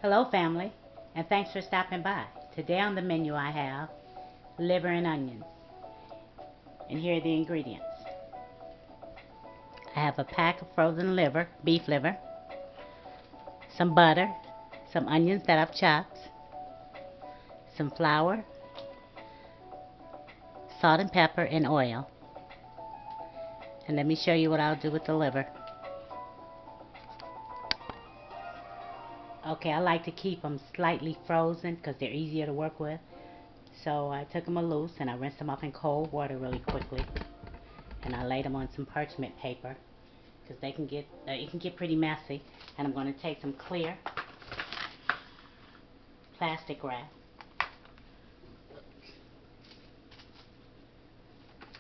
Hello family, and thanks for stopping by. Today on the menu I have liver and onions, and here are the ingredients. I have a pack of frozen liver, beef liver, some butter, some onions that I've chopped, some flour, salt and pepper, and oil. And let me show you what I'll do with the liver. Okay, I like to keep them slightly frozen because they're easier to work with. So I took them loose and I rinsed them off in cold water really quickly. And I laid them on some parchment paper because they can get it can get pretty messy. And I'm going to take some clear plastic wrap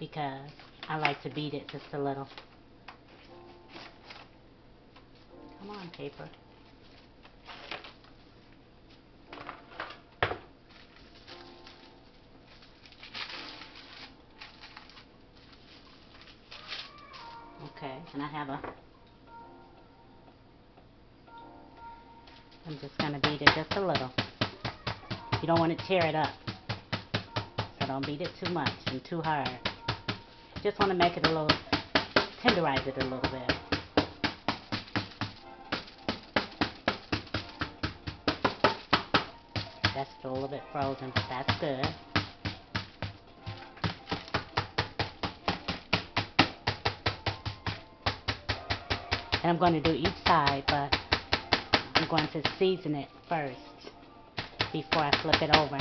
because I like to beat it just a little. Come on, paper. Okay, and I'm just going to beat it just a little. You don't want to tear it up, so don't beat it too much and too hard. Just want to make it a little, tenderize it a little bit. That's still a little bit frozen, but that's good. And I'm going to do each side, but I'm going to season it first before I flip it over,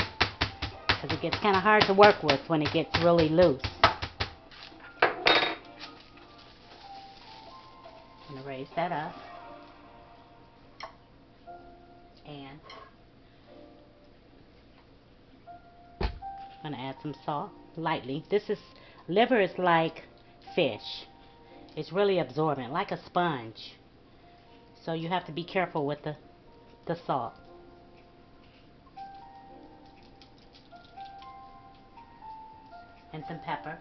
because it gets kind of hard to work with when it gets really loose. I'm going to raise that up, and I'm going to add some salt lightly. Liver is like fish. It's really absorbent, like a sponge. So you have to be careful with the salt. And some pepper.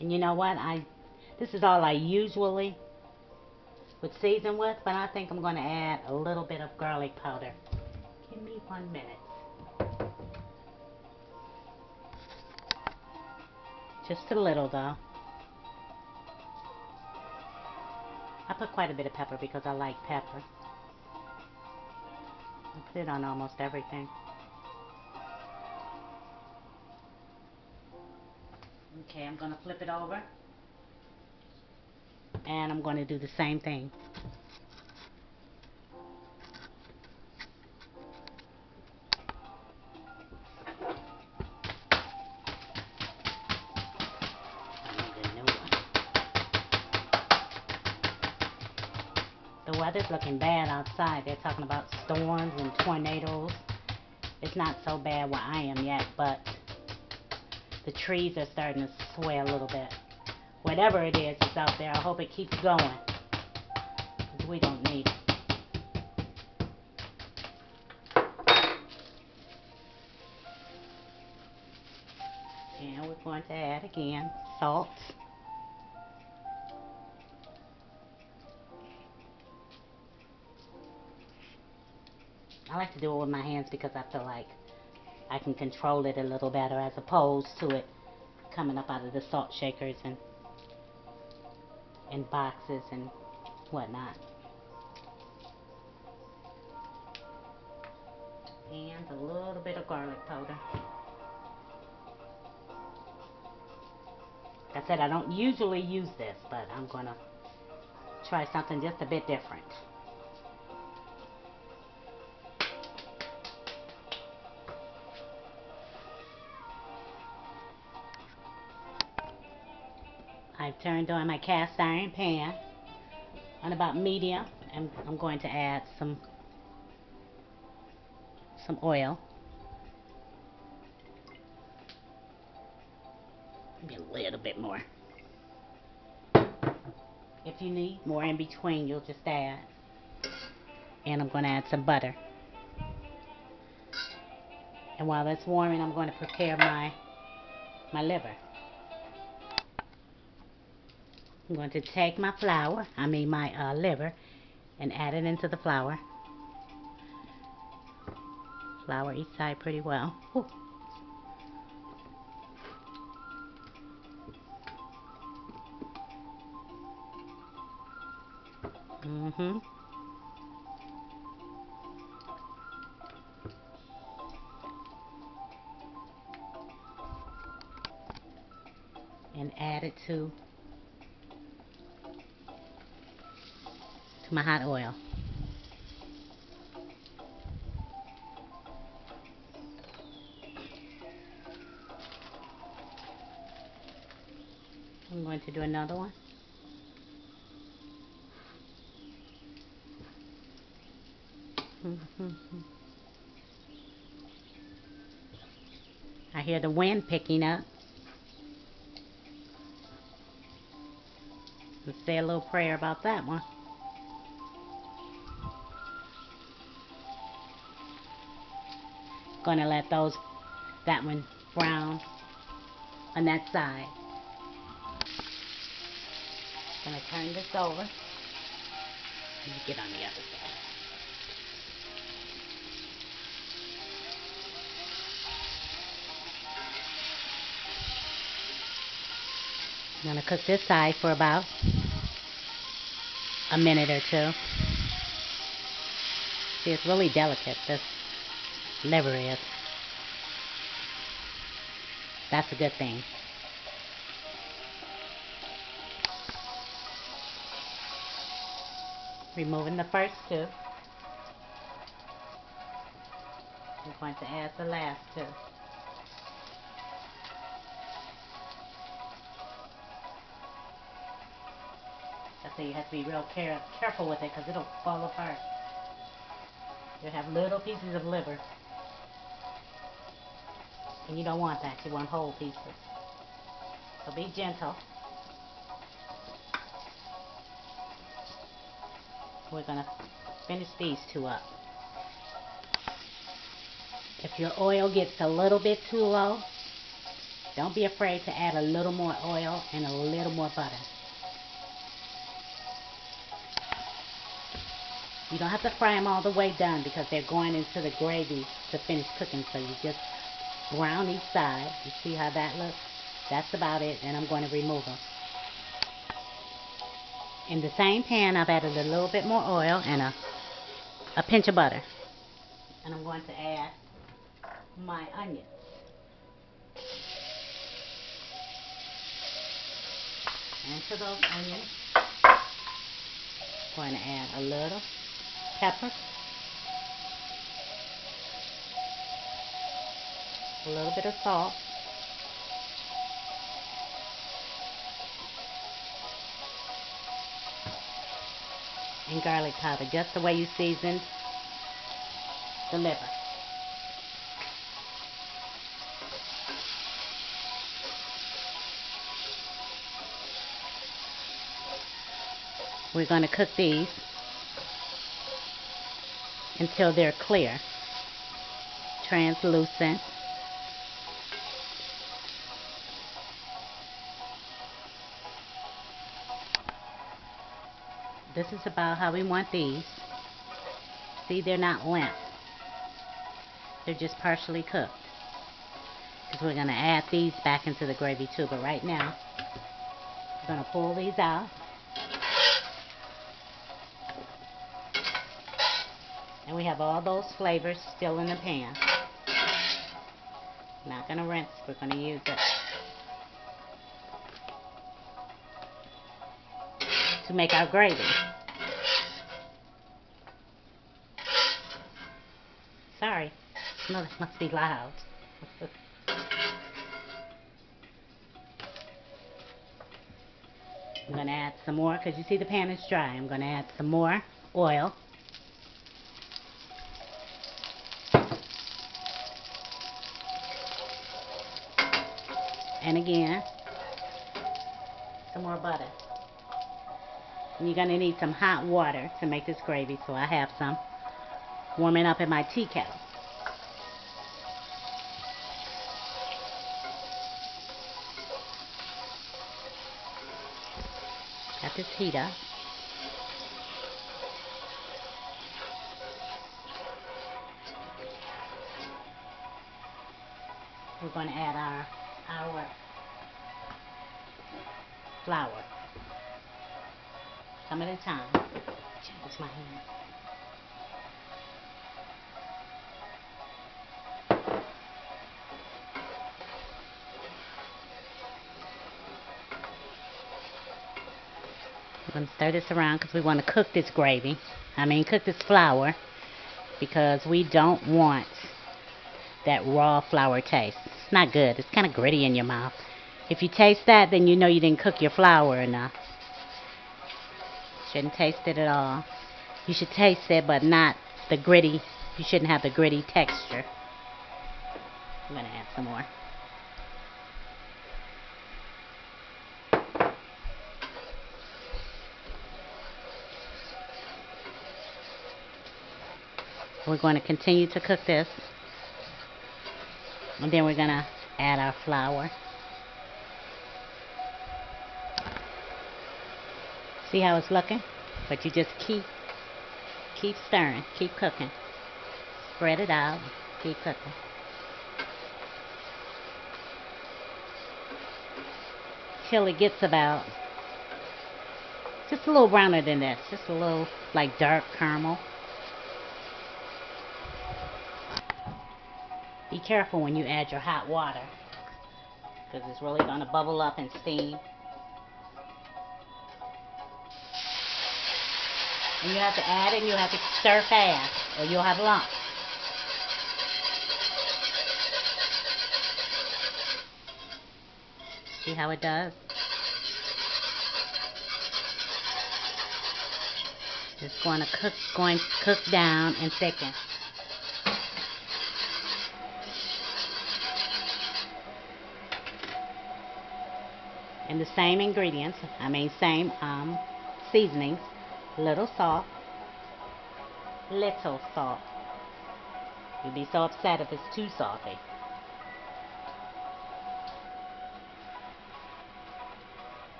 And you know what? This is all I usually would season with, but I think I'm going to add a little bit of garlic powder. Give me 1 minute. Just a little though. I put quite a bit of pepper because I like pepper. I put it on almost everything. Okay, I'm going to flip it over. And I'm going to do the same thing. The weather's looking bad outside. They're talking about storms and tornadoes. It's not so bad where I am yet, but the trees are starting to sway a little bit. Whatever it is that's out there, I hope it keeps going, because we don't need it. And we're going to add again salt. I like to do it with my hands because I feel like I can control it a little better as opposed to it coming up out of the salt shakers and in boxes and whatnot. And a little bit of garlic powder. Like I said, I don't usually use this, but I'm going to try something just a bit different. I've turned on my cast iron pan on about medium, and I'm going to add some oil. Maybe a little bit more. If you need more in between, you'll just add. And I'm going to add some butter. And while that's warming, I'm going to prepare my liver. I'm going to take my my liver, and add it into the flour. Flour each side pretty well. Ooh. And add it to my hot oil. I'm going to do another one. I hear the wind picking up. Let's say a little prayer about that one. Gonna let that one brown on that side. Gonna turn this over. Let me get on the other side. I'm gonna cook this side for about a minute or two. See, it's really delicate, this liver is. That's a good thing. Removing the first two. I'm going to add the last two. So you have to be real careful with it because it'll fall apart. You'll have little pieces of liver. And you don't want that. You want whole pieces. So be gentle. We're going to finish these two up. If your oil gets a little bit too low, don't be afraid to add a little more oil and a little more butter. You don't have to fry them all the way done because they're going into the gravy to finish cooking. So you just brown each side. You see how that looks? That's about it, and I'm going to remove them. In the same pan, I've added a little bit more oil and a pinch of butter. And I'm going to add my onions. And to those onions, I'm going to add a little pepper, a little bit of salt, and garlic powder, just the way you seasoned the liver. We're going to cook these until they're clear, translucent. This is about how we want these. See, they're not limp. They're just partially cooked. Because we're going to add these back into the gravy too. But right now, we're going to pull these out. And we have all those flavors still in the pan. Not going to rinse, we're going to use it to make our gravy. Sorry, no, this must be loud. I'm going to add some more, because you see the pan is dry. I'm going to add some more oil. And again, some more butter. And you're going to need some hot water to make this gravy, so I have some warming up in my tea kettle. Got this heat up. We're going to add our flour. Some at a time. Change my hand. We're going to stir this around because we want to cook this gravy. Cook this flour, because we don't want that raw flour taste. It's not good. It's kind of gritty in your mouth. If you taste that, then you know you didn't cook your flour enough. Shouldn't taste it at all. You should taste it, but not the gritty. You shouldn't have the gritty texture. I'm going to add some more. We're going to continue to cook this. And then we're going to add our flour. See how it's looking? But you just keep stirring, keep cooking. Spread it out, keep cooking. Till it gets about just a little browner than this. Just a little like dark caramel. Be careful when you add your hot water, because it's really going to bubble up and steam. And you have to add it and you have to stir fast or you'll have lumps. See how it does? It's going to cook down and thicken. And the same ingredients, same seasonings. Little salt. Little salt. You'll be so upset if it's too salty.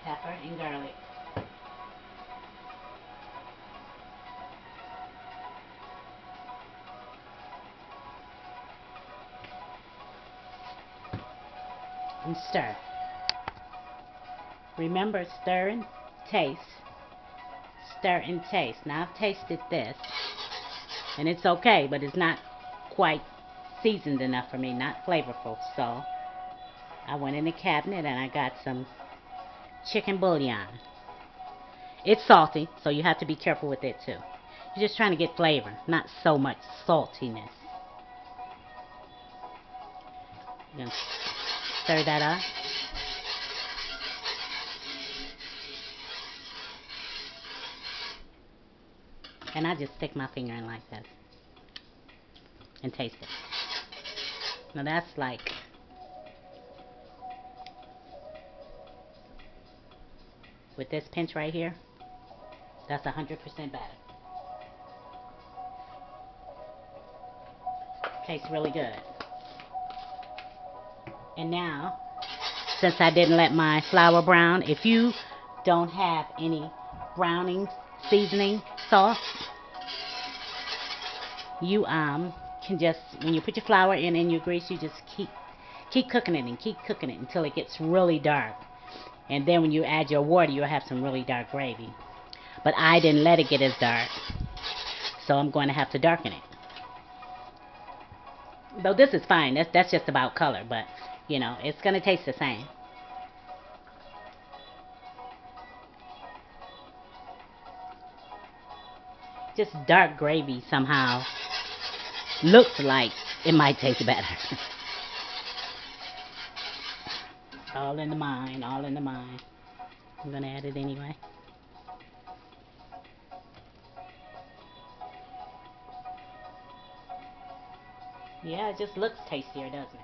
Pepper and garlic. And stir. Remember, stir and taste. Stir and taste. Now I've tasted this, and it's okay, but it's not quite seasoned enough for me, not flavorful. So I went in the cabinet and I got some chicken bouillon. It's salty, so you have to be careful with it too. You're just trying to get flavor, not so much saltiness. You're gonna stir that up. And I just stick my finger in like this and taste it. Now that's like, with this pinch right here, that's 100% better. Tastes really good. And now, since I didn't let my flour brown, if you don't have any browning seasoning sauce, you can just, when you put your flour in and your grease, you just keep cooking it and keep cooking it until it gets really dark. And then when you add your water, you'll have some really dark gravy. But I didn't let it get as dark, so I'm going to have to darken it. Though this is fine, that's just about color, but you know, it's going to taste the same. Just dark gravy somehow looks like it might taste better. All in the mind, all in the mind. I'm going to add it anyway. Yeah, it just looks tastier, doesn't it?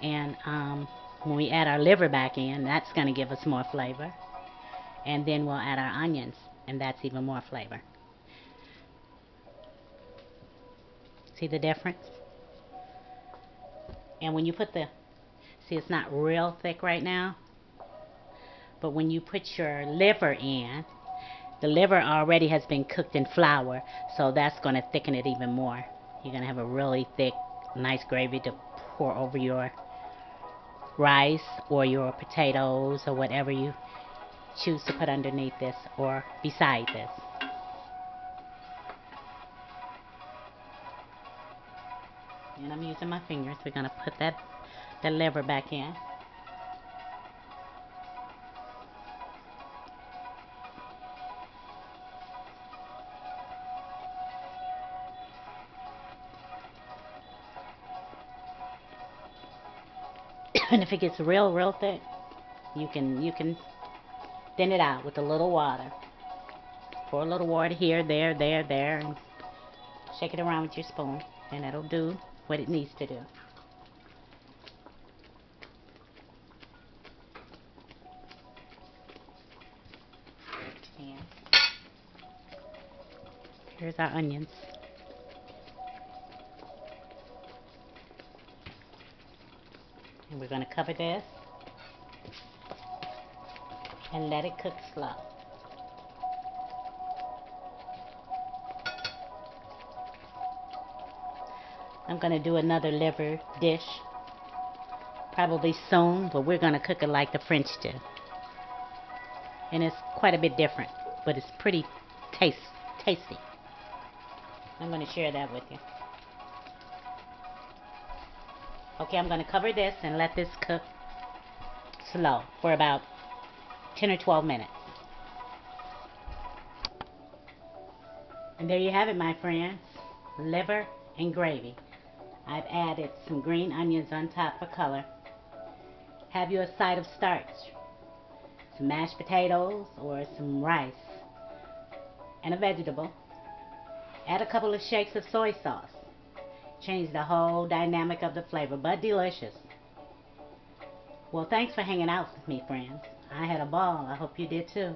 And when we add our liver back in, that's going to give us more flavor. And then we'll add our onions, and that's even more flavor. See the difference? And when you put the, see, it's not real thick right now, but when you put your liver in, the liver already has been cooked in flour, so that's going to thicken it even more. You're going to have a really thick, nice gravy to pour over your rice or your potatoes or whatever you choose to put underneath this or beside this. And I'm using my fingers. We're going to put the liver back in. And if it gets real thick, you can thin it out with a little water. Pour a little water here, there, and shake it around with your spoon, and it'll do what it needs to do. And here's our onions. And we're going to cover this and let it cook slow. I'm going to do another liver dish probably soon, but we're going to cook it like the French do. And it's quite a bit different, but it's pretty tasty. I'm going to share that with you. Okay, I'm going to cover this and let this cook slow for about 10 or 12 minutes. And there you have it, my friends. Liver and gravy. I've added some green onions on top for color. Have you a side of starch, some mashed potatoes or some rice, and a vegetable. Add a couple of shakes of soy sauce. Change the whole dynamic of the flavor, but delicious. Well, thanks for hanging out with me, friends. I had a ball. I hope you did too.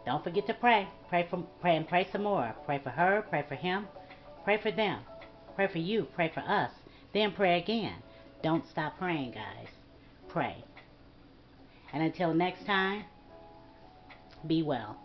Don't forget to pray. Pray and pray some more. Pray for her, pray for him, pray for them. Pray for you, pray for us, then pray again. Don't stop praying, guys. Pray. And until next time, be well.